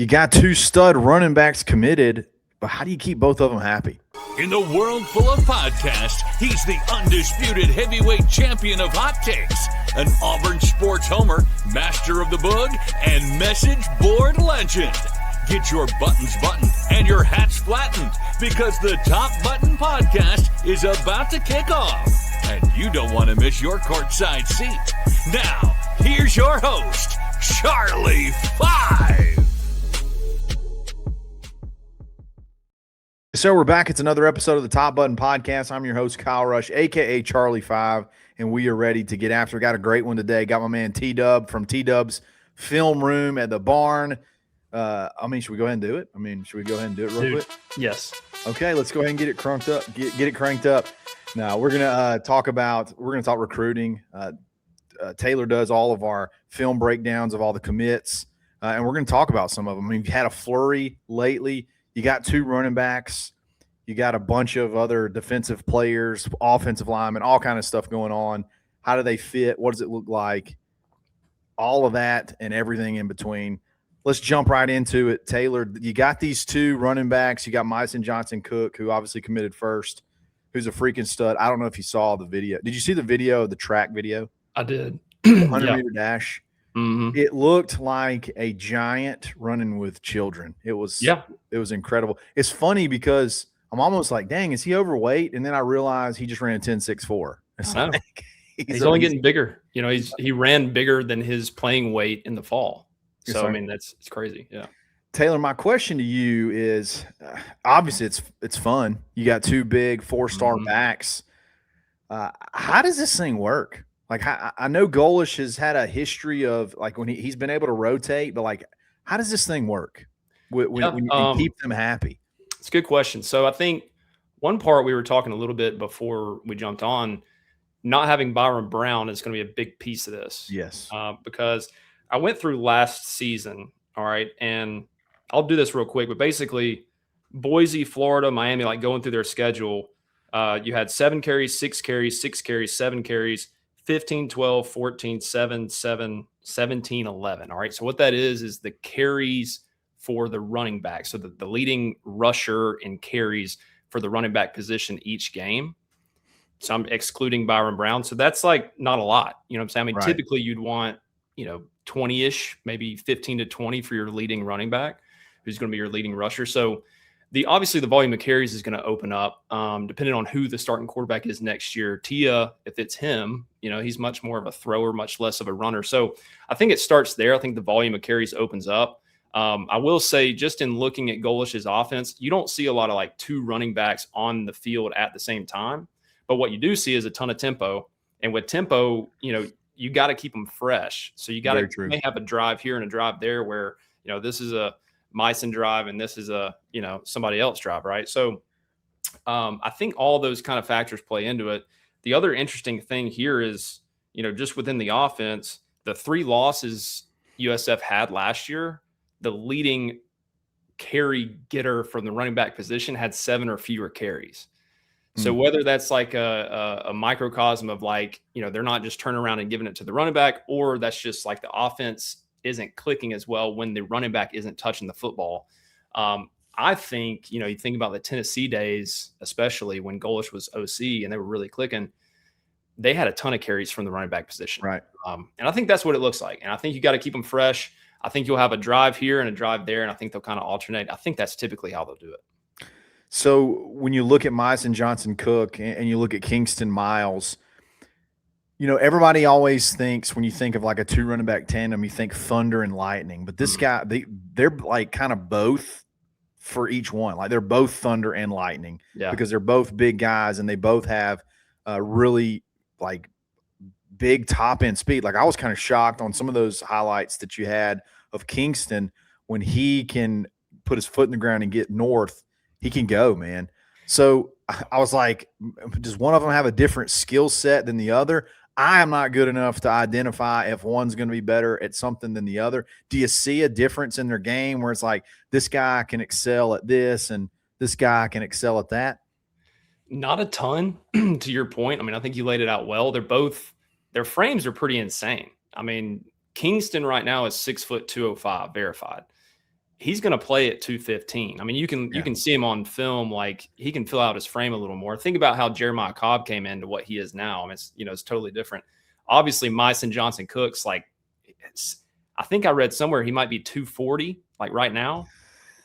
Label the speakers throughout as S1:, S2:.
S1: You got two stud running backs committed, but how do you keep both of them happy?
S2: In the world full of podcasts, he's the undisputed heavyweight champion of hot takes, an Auburn sports homer, master of the boog, and message board legend. Get your buttons buttoned and your hats flattened because the Top Button Podcast is about to kick off, and you don't want to miss your courtside seat. Now, here's your host, Charlie Five.
S1: So we're back. It's another episode of the Top Button Podcast. I'm your host, Kyle Rush, a.k.a. Charlie 5, and we are ready to get after. Got a great one today. Got my man T-Dub from T-Dub's Film Room at the Barn. Should we go ahead and do it? Should we go ahead and do it real quick?
S3: Yes.
S1: Okay, let's go ahead and get it cranked up. Get it cranked up. Now, we're going to talk recruiting. Taylor does all of our film breakdowns of all the commits, and we're going to talk about some of them. You've had a flurry lately. You got two running backs. You got a bunch of other defensive players, offensive linemen, all kind of stuff going on. How do they fit? What does it look like? All of that and everything in between. Let's jump right into it. Taylor, you got these two running backs. You got Myson Johnson-Cook, who obviously committed first, who's a freaking stud. I don't know if you saw the video. Did you see the video, the track video?
S3: I did.
S1: 100-meter dash.
S3: Mm-hmm.
S1: It looked like a giant running with children. It was incredible. It's funny because I'm almost like, dang, is he overweight? And then I realized he just ran a 10.64. It's like,
S3: he's only getting bigger. You know, he ran bigger than his playing weight in the fall. So it's crazy. Yeah.
S1: Taylor, my question to you is, obviously it's fun. You got two big 4-star backs. How does this thing work? Like, I know Golesh has had a history of, like, when he's been able to rotate, but, like, how does this thing work when you can keep them happy?
S3: It's a good question. So I think one part we were talking a little bit before we jumped on, not having Byron Brown is going to be a big piece of this.
S1: Yes.
S3: Because I went through last season, all right, and I'll do this real quick, but basically Boise, Florida, Miami, like going through their schedule, you had 7 carries, 6 carries, 6 carries, 7 carries, 15, 12, 14, 7, 7, 17, 11. All right. So what that is the carries for the running back. So the leading rusher in carries for the running back position each game. So I'm excluding Byron Brown. So that's like not a lot. You know what I'm saying?
S1: Right.
S3: Typically you'd want, 20-ish, maybe 15 to 20 for your leading running back, who's going to be your leading rusher. So obviously the volume of carries is going to open up depending on who the starting quarterback is next year. Tia, if it's him, he's much more of a thrower, much less of a runner. So I think it starts there. I think the volume of carries opens up. I will say, just in looking at Golesh's offense, you don't see a lot of like two running backs on the field at the same time. But what you do see is a ton of tempo. And with tempo, you got to keep them fresh. So you may have a drive here and a drive there where, this is a Myson drive and this is a, somebody else drive, right? So I think all those kind of factors play into it. The other interesting thing here is, just within the offense, the 3 losses USF had last year, the leading carry getter from the running back position had 7 or fewer carries. So whether that's like a microcosm of like, they're not just turning around and giving it to the running back, or that's just like the offense isn't clicking as well when the running back isn't touching the football. I think, you think about the Tennessee days, especially when Golesh was OC and they were really clicking, they had a ton of carries from the running back position.
S1: Right.
S3: And I think that's what it looks like. And I think you got to keep them fresh. I think you'll have a drive here and a drive there, and I think they'll kind of alternate. I think that's typically how they'll do it.
S1: So when you look at Myson Johnson-Cook and you look at Kingston Miles, everybody always thinks, when you think of like a 2 running back tandem, you think thunder and lightning. But this guy, they're like kind of both for each one. Like they're both thunder and lightning because they're both big guys and they both have really like big top end speed. Like I was kind of shocked on some of those highlights that you had of Kingston when he can put his foot in the ground and get north. He can go, man. So I was like, does one of them have a different skill set than the other? I am not good enough to identify if one's going to be better at something than the other. Do you see a difference in their game where it's like this guy can excel at this and this guy can excel at that?
S3: Not a ton, to your point. I think you laid it out well. Their frames are pretty insane. Kingston right now is 6'205" verified. he's going to play at 215. I mean, you can see him on film, like he can fill out his frame a little more. Think about how Jeremiah Cobb came into what he is now. I mean, it's totally different. Obviously, Myson Johnson Cook's like, I think I read somewhere he might be 240 like right now.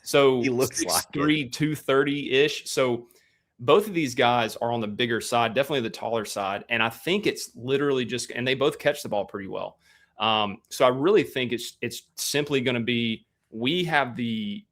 S3: So
S1: he looks
S3: 6'3",
S1: like
S3: 230-ish. So both of these guys are on the bigger side, definitely the taller side. And I think it's literally just, and they both catch the ball pretty well. So I really think it's simply going to be, we have the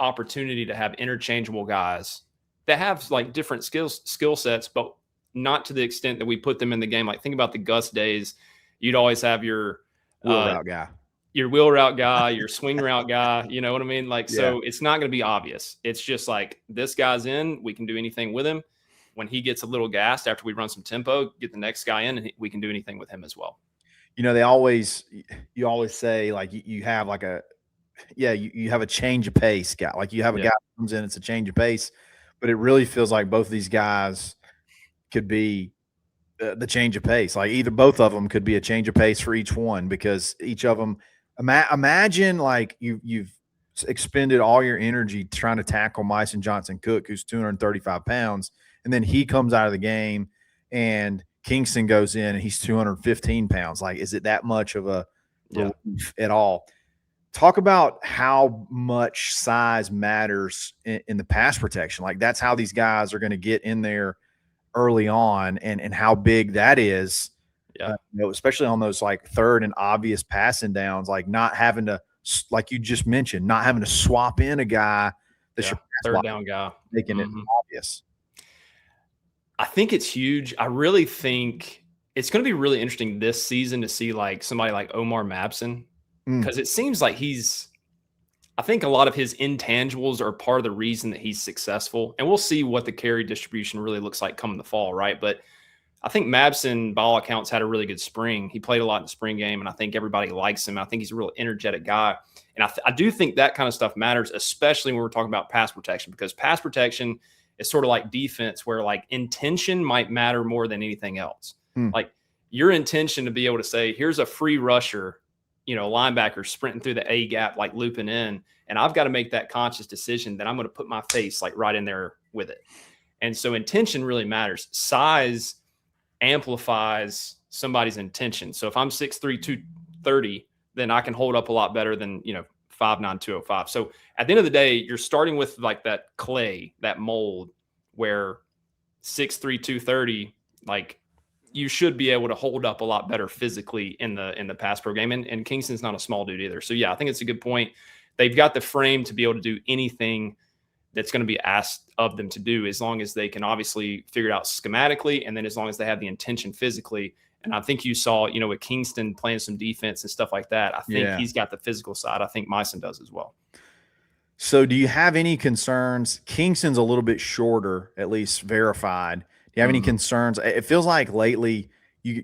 S3: opportunity to have interchangeable guys that have like different skill sets, but not to the extent that we put them in the game. Like think about the Gus days. You'd always have your
S1: route guy.
S3: Your wheel route guy, your swing route guy, you know what I mean? Like, so it's not going to be obvious. It's just like, this guy's in, we can do anything with him. When he gets a little gassed after we run some tempo, get the next guy in and we can do anything with him as well.
S1: You always say like you have like you have a change of pace guy. Like you have a guy that comes in, it's a change of pace, but it really feels like both of these guys could be the change of pace. Like either both of them could be a change of pace for each one, because each of them, imagine like you've expended all your energy trying to tackle Myson Johnson Cook, who's 235 pounds, and then he comes out of the game and Kingston goes in and he's 215 pounds. Like, is it that much of a relief at all? Talk about how much size matters in the pass protection. Like that's how these guys are going to get in there early on, and how big that is. Especially on those like third and obvious passing downs, like not having to, like you just mentioned, not having to swap in a guy that's your
S3: third down guy,
S1: making it obvious.
S3: I think it's huge. I really think it's going to be really interesting this season to see like somebody like Omar Mabson, because it seems like I think a lot of his intangibles are part of the reason that he's successful. And we'll see what the carry distribution really looks like come the fall, right? But I think Mabson, by all accounts, had a really good spring. He played a lot in the spring game, and I think everybody likes him. I think he's a real energetic guy. And I do think that kind of stuff matters, especially when we're talking about pass protection, because pass protection is sort of like defense, where like intention might matter more than anything else. Like your intention to be able to say, here's a free rusher, linebacker sprinting through the A gap, like looping in, and I've got to make that conscious decision that I'm going to put my face like right in there with it. And so intention really matters. Size amplifies somebody's intention. So if I'm 6'3", 230, then I can hold up a lot better than, 5'9", 205. So at the end of the day, you're starting with like that clay, that mold, where 6'3", 230, like you should be able to hold up a lot better physically in the pass pro game. And Kingston's not a small dude either. So yeah, I think it's a good point. They've got the frame to be able to do anything that's going to be asked of them to do, as long as they can obviously figure it out schematically, and then as long as they have the intention physically. And I think you saw, with Kingston playing some defense and stuff like that, I think he's got the physical side. I think Myson does as well.
S1: So do you have any concerns? Kingston's a little bit shorter, at least verified. Do you have any concerns? It feels like lately, I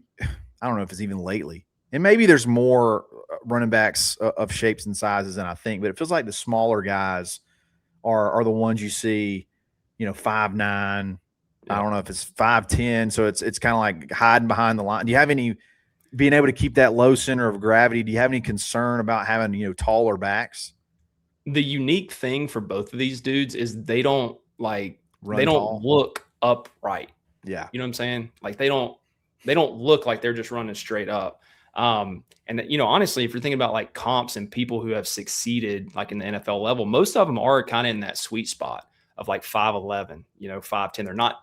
S1: don't know if it's even lately, and maybe there's more running backs of shapes and sizes than I think, but it feels like the smaller guys are the ones you see, 5'9". I don't know if it's 5'10". So it's kind of like hiding behind the line. Do you have any, being able to keep that low center of gravity, do you have any concern about having, taller backs?
S3: The unique thing for both of these dudes is they don't
S1: tall.
S3: Look upright.
S1: Yeah.
S3: You know what I'm saying? Like they don't look like they're just running straight up. And honestly, if you're thinking about like comps and people who have succeeded like in the NFL level, most of them are kind of in that sweet spot of like 5'11", 5'10". They're not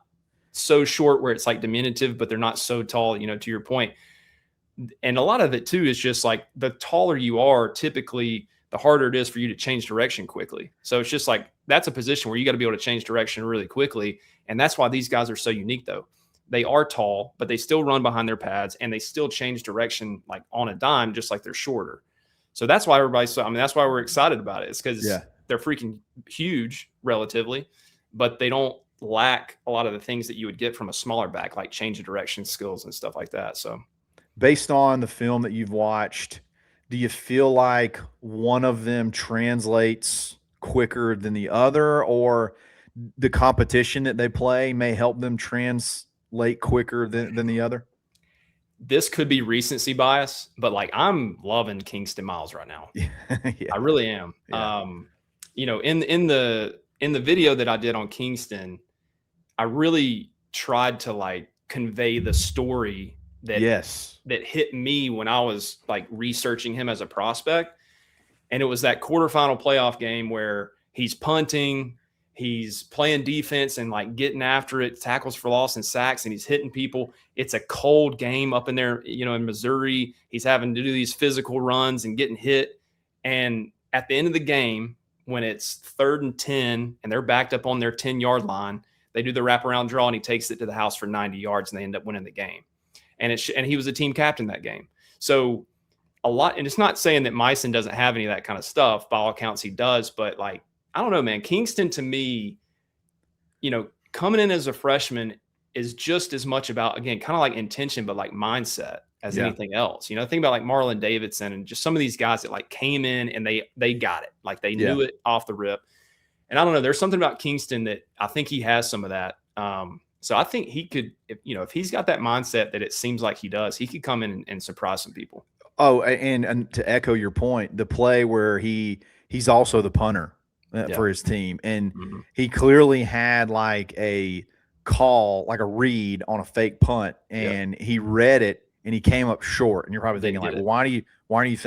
S3: so short where it's like diminutive, but they're not so tall, to your point. And a lot of it too is just like the taller you are, typically the harder it is for you to change direction quickly. So it's just like, that's a position where you got to be able to change direction really quickly. And that's why these guys are so unique though. They are tall, but they still run behind their pads and they still change direction like on a dime, just like they're shorter. So that's why that's why we're excited about it. It's because they're freaking huge relatively, but they don't lack a lot of the things that you would get from a smaller back, like change of direction skills and stuff like that. So
S1: based on the film that you've watched, do you feel like one of them translates quicker than the other, or the competition that they play may help them translate quicker than the other?
S3: This could be recency bias, but like I'm loving Kingston Miles right now.
S1: Yeah.
S3: I really am.
S1: Yeah.
S3: in the video that I did on Kingston, I really tried to like convey the story that
S1: Yes.
S3: that hit me when I was like researching him as a prospect. And it was that quarterfinal playoff game where he's punting, he's playing defense and like getting after it, tackles for loss and sacks, and he's hitting people. It's a cold game up in there, in Missouri. He's having to do these physical runs and getting hit. And at the end of the game, when it's 3rd and 10 and they're backed up on their 10-yard line, they do the wraparound draw and he takes it to the house for 90 yards and they end up winning the game. And he was the team captain that game. So a lot, and it's not saying that Meissen doesn't have any of that kind of stuff. By all accounts, he does. But like, I don't know, man. Kingston to me, coming in as a freshman is just as much about, again, kind of like intention, but like mindset as anything else. Think about like Marlon Davidson and just some of these guys that like came in and they got it. Like they knew it off the rip. And I don't know, there's something about Kingston that I think he has some of that. So I think he could, if he's got that mindset that it seems like he does, he could come in and surprise some people.
S1: Oh, and to echo your point, the play where he's also the punter for his team, and he clearly had like a call, like a read on a fake punt, and he read it and he came up short. And you're probably thinking like, well, why are you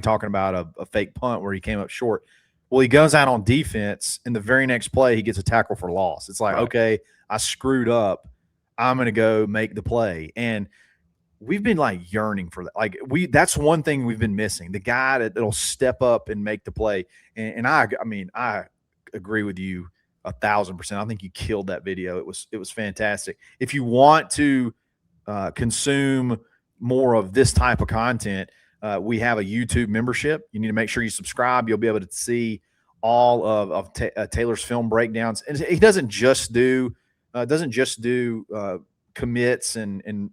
S1: talking about a fake punt where he came up short? Well, he goes out on defense, and the very next play he gets a tackle for loss. It's like, okay, I screwed up. I'm going to go make the play. And we've been like yearning for that. Like that's one thing we've been missing. The guy that'll step up and make the play. And I agree with you 1,000%. I think you killed that video. It was fantastic. If you want to consume more of this type of content, we have a YouTube membership. You need to make sure you subscribe. You'll be able to see all of Taylor's film breakdowns. And he doesn't just do commits and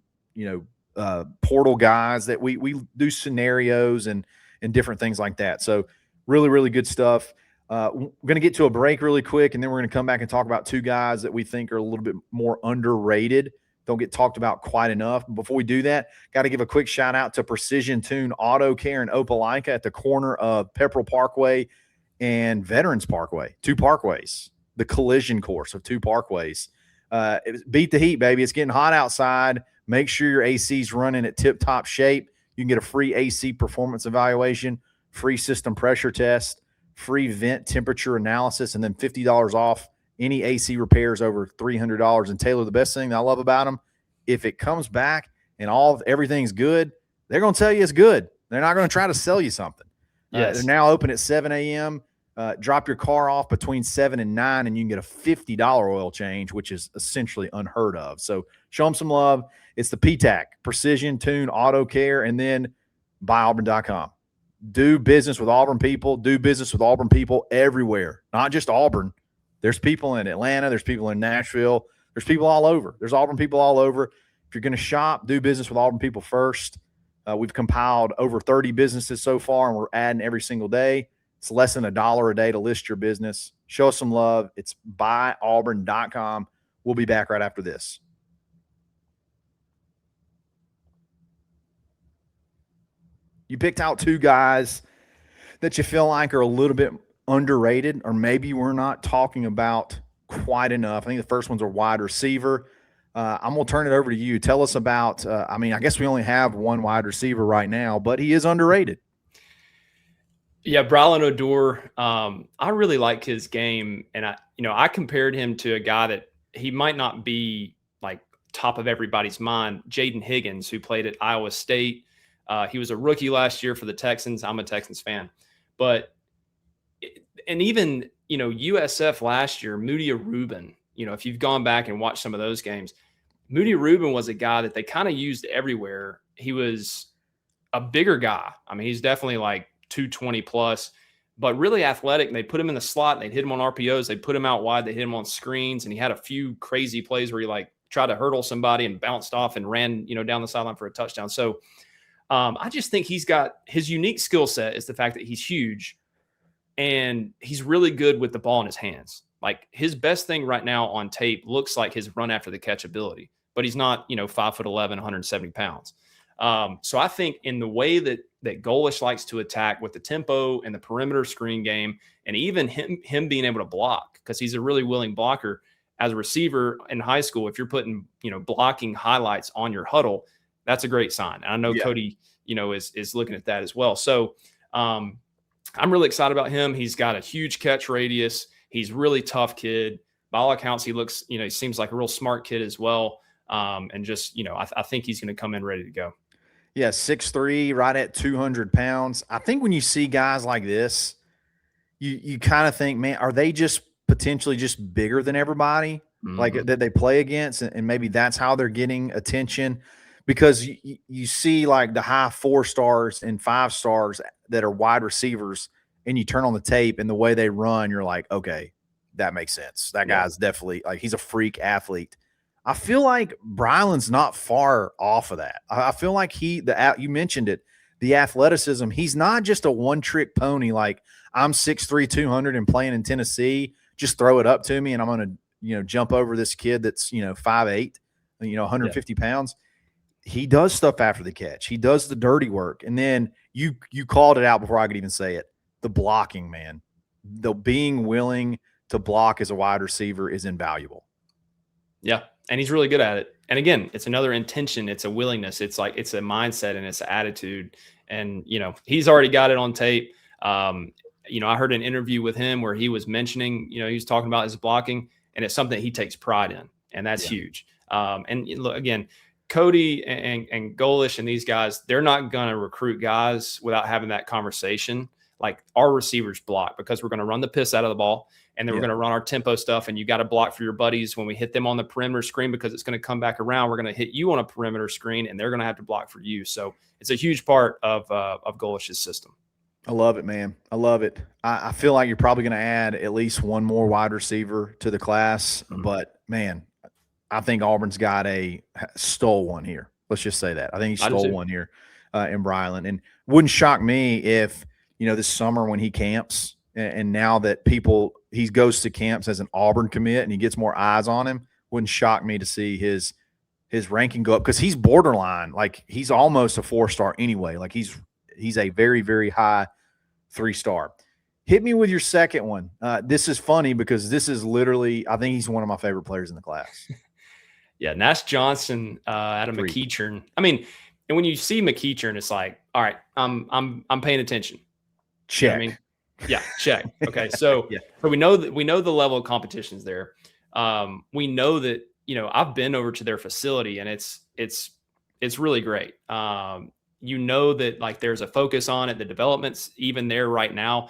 S1: portal guys. That we do scenarios and different things like that. So really, really good stuff. We're going to get to a break really quick, and then we're going to come back and talk about two guys that we think are a little bit more underrated, don't get talked about quite enough. Before we do that, got to give a quick shout out to Precision Tune Auto Care in Opelika at the corner of Pepperell Parkway and Veterans Parkway, two parkways, the collision course of two parkways. Beat the heat, baby. It's getting hot outside. Make sure your AC is running at tip-top shape. You can get a free AC performance evaluation, free system pressure test, free vent temperature analysis, and then $50 off any AC repairs over $300. And Taylor, the best thing that I love about them, if it comes back and everything's good, they're going to tell you it's good. They're not going to try to sell you something.
S3: Yes.
S1: They're now open at 7 a.m. Drop your car off between 7 and 9, and you can get a $50 oil change, which is essentially unheard of. So show them some love. It's the PTAC, Precision Tune Auto Care, and then buyauburn.com. Do business with Auburn people. Do business with Auburn people everywhere, not just Auburn. There's people in Atlanta. There's people in Nashville. There's people all over. There's Auburn people all over. If you're going to shop, do business with Auburn people first. We've compiled over 30 businesses so far, and we're adding every single day. It's less than $1 a day to list your business. Show us some love. It's buyauburn.com. We'll be back right after this. You picked out two guys that you feel like are a little bit underrated, or maybe we're not talking about quite enough. I think the first one's a wide receiver. I'm going to turn it over to you. Tell us about, I guess we only have one wide receiver right now, but he is underrated.
S3: Yeah, Brylan Odor. I really like his game. And I compared him to a guy that he might not be like top of everybody's mind, Jaden Higgins, who played at Iowa State. He was a rookie last year for the Texans. I'm a Texans fan. And even, USF last year, Moody Rubin, if you've gone back and watched some of those games, Moody Rubin was a guy that they kind of used everywhere. He was a bigger guy. I mean, he's definitely like 220 plus, but really athletic. And they put him in the slot and they'd hit him on RPOs. They put him out wide. They hit him on screens. And he had a few crazy plays where he like tried to hurdle somebody and bounced off and ran, down the sideline for a touchdown. So I just think he's got his unique skill set is the fact that he's huge and he's really good with the ball in his hands. Like his best thing right now on tape looks like his run after the catch ability, but he's not, 5'11", 170 pounds. So I think in the way that Golesh likes to attack with the tempo and the perimeter screen game, and even him being able to block, because he's a really willing blocker as a receiver in high school. If you're putting, blocking highlights on your huddle, that's a great sign. And I know Cody, is looking at that as well. So I'm really excited about him. He's got a huge catch radius. He's really tough kid. By all accounts, he looks, he seems like a real smart kid as well. And just, I think he's going to come in ready to go.
S1: Yeah, 6'3", right at 200 pounds. I think when you see guys like this, you kind of think, man, are they just potentially just bigger than everybody like that they play against? And maybe that's how they're getting attention, because you see like the high 4 stars and 5 stars that are wide receivers, and you turn on the tape and the way they run, you're like, okay, that makes sense. That guy's definitely like, he's a freak athlete. I feel like Bryland's not far off of that. I feel like you mentioned it, the athleticism. He's not just a one-trick pony. Like, I'm 6'3", 200 and playing in Tennessee. Just throw it up to me and I'm going to, jump over this kid that's, 5'8", 150 pounds. He does stuff after the catch. He does the dirty work. And then you called it out before I could even say it. The blocking, man. The being willing to block as a wide receiver is invaluable. Yeah.
S3: And he's really good at it. And again, it's another intention. It's a willingness. It's like, it's a mindset and it's an attitude. And, he's already got it on tape. I heard an interview with him where he was mentioning, he was talking about his blocking, and it's something he takes pride in. And that's huge. And look, again, Cody and Golesh and these guys, they're not going to recruit guys without having that conversation. Like, our receivers block because we're going to run the piss out of the ball. And then we're going to run our tempo stuff, and you got to block for your buddies when we hit them on the perimeter screen, because it's going to come back around. We're going to hit you on a perimeter screen, and they're going to have to block for you. So it's a huge part of Golesh's system.
S1: I love it, man. I love it. I feel like you're probably going to add at least one more wide receiver to the class, but man, I think Auburn's stole one here. Let's just say that. I think he stole one here in Bryland, and wouldn't shock me if, this summer when he camps, and now that he goes to camps as an Auburn commit and he gets more eyes on him, wouldn't shock me to see his ranking go up, because he's borderline. Like, he's almost a 4-star anyway. Like, he's a very, very high 3-star. Hit me with your second one. This is funny because this is literally, I think he's one of my favorite players in the class.
S3: Yeah, Nash Johnson out of McEachern. I mean, and when you see McEachern, it's like, all right, I'm paying attention.
S1: Check.
S3: You know what I mean? Yeah, check. Okay, so so we know the level of competition's there. We know that, I've been over to their facility, and it's really great. That like there's a focus on it. The development's even there right now.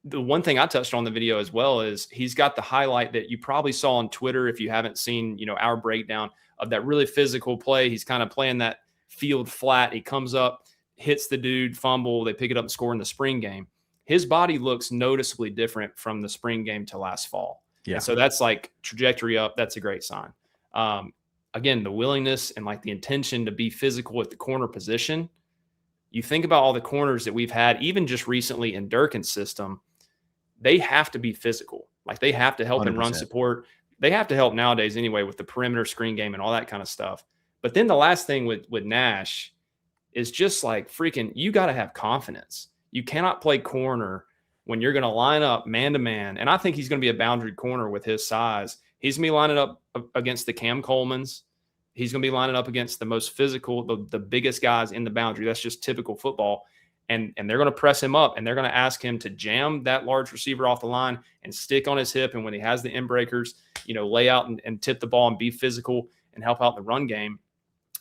S3: The one thing I touched on in the video as well is he's got the highlight that you probably saw on Twitter if you haven't seen, our breakdown of that really physical play. He's kind of playing that field flat. He comes up, hits the dude, fumble. They pick it up and score in the spring game. His body looks noticeably different from the spring game to last fall. Yeah. And so that's like trajectory up. That's a great sign. Again, the willingness and like the intention to be physical at the corner position. You think about all the corners that we've had, even just recently in Durkin's system, they have to be physical. Like, they have to help 100%. In run support. They have to help nowadays anyway with the perimeter screen game and all that kind of stuff. But then the last thing with Nash is just like freaking, you got to have confidence. You cannot play corner when you're going to line up man-to-man. And I think he's going to be a boundary corner with his size. He's going to be lining up against the Cam Colemans. He's going to be lining up against the most physical, the biggest guys in the boundary. That's just typical football. And they're going to press him up, and they're going to ask him to jam that large receiver off the line and stick on his hip. And when he has the end breakers, lay out and tip the ball and be physical and help out the run game.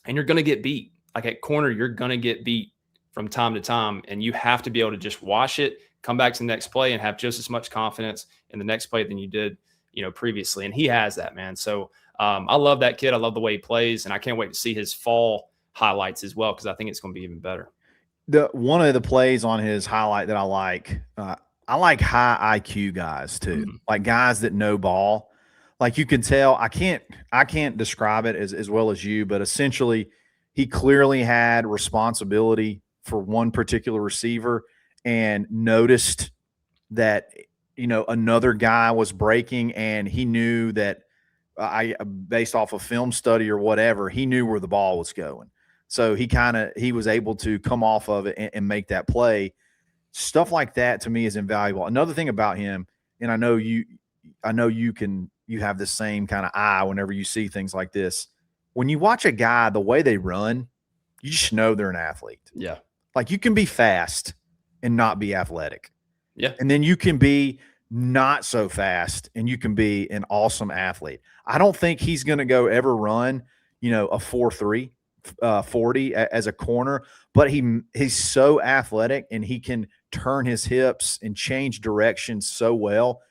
S3: And you're going to get beat. Like, at corner, you're going to get beat from time to time, and you have to be able to just wash it, come back to the next play, and have just as much confidence in the next play than you did, previously. And he has that, man. So I love that kid. I love the way he plays, and I can't wait to see his fall highlights as well, because I think it's going to be even better.
S1: One of the plays on his highlight that I like high IQ guys too, like guys that know ball. Like, you can tell, I can't describe it as well as you, but essentially he clearly had responsibility for one particular receiver and noticed that, another guy was breaking, and he knew that based off of film study or whatever, he knew where the ball was going. So he was able to come off of it and make that play. Stuff like that to me is invaluable. Another thing about him, and I know you have the same kind of eye whenever you see things like this. When you watch a guy, the way they run, you just know they're an athlete.
S3: Yeah.
S1: Like you can be fast and not be athletic.
S3: Yeah.
S1: And then you can be not so fast and you can be an awesome athlete. I don't think he's going to ever run, a 4.3, 40 as a corner, but he's so athletic and he can turn his hips and change direction so well.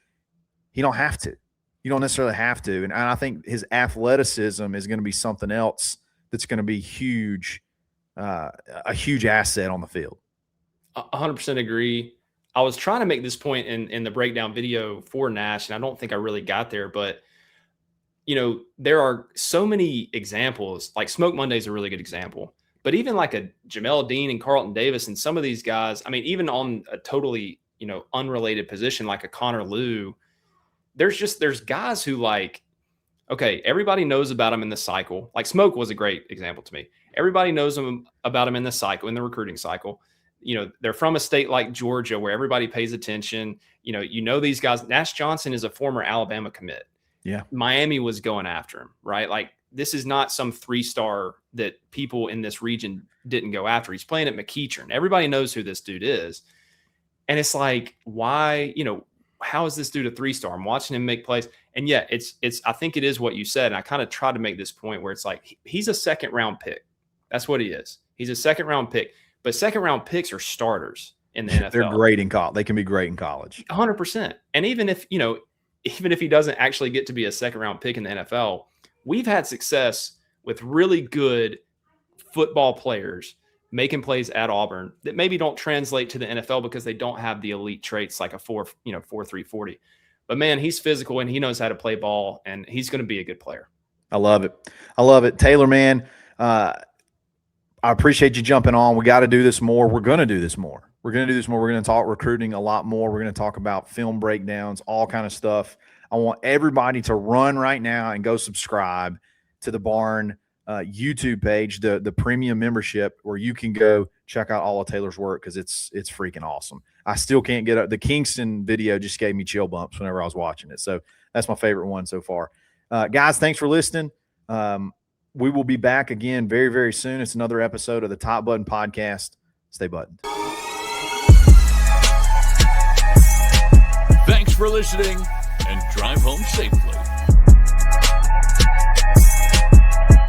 S1: You don't have to. You don't necessarily have to. And I think his athleticism is going to be something else that's going to be huge, a huge asset on the field.
S3: 100% agree. I was trying to make this point in the breakdown video for Nash, and I don't think I really got there, but there are so many examples. Like Smoke Monday is a really good example, but even like a Jamel Dean and Carlton Davis and some of these guys, I mean, even on a totally, unrelated position, like a Connor Liu, there's guys who okay, everybody knows about him in the cycle. Like Smoke was a great example to me. Everybody knows about him in the cycle, in the recruiting cycle. They're from a state like Georgia where everybody pays attention. These guys. Nash Johnson is a former Alabama commit.
S1: Yeah.
S3: Miami was going after him, right? Like this is not some 3-star that people in this region didn't go after. He's playing at McEachern. Everybody knows who this dude is. And it's like, why, how is this dude a 3-star? I'm watching him make plays. And yeah, I think it is what you said. And I kind of try to make this point where it's like, he's a 2nd-round pick. That's what he is. He's a 2nd-round pick. But 2nd-round picks are starters in the NFL.
S1: They're great in college. They can be great in college.
S3: 100%. And even if he doesn't actually get to be a 2nd-round pick in the NFL, we've had success with really good football players making plays at Auburn that maybe don't translate to the NFL because they don't have the elite traits like a 4.3 40. But man, he's physical and he knows how to play ball, and he's going to be a good player.
S1: I love it. Taylor, man, I appreciate you jumping on. We got to do this more. We're going to do this more. We're going to talk recruiting a lot more. We're going to talk about film breakdowns, all kind of stuff. I want everybody to run right now and go subscribe to the Barn YouTube page, the premium membership, where you can go check out all of Taylor's work because it's freaking awesome. I still can't get up. The Kingston video just gave me chill bumps whenever I was watching it. So that's my favorite one so far. Guys, thanks for listening. We will be back again very, very soon. It's another episode of the Top Button Podcast. Stay buttoned.
S2: Thanks for listening, and drive home safely.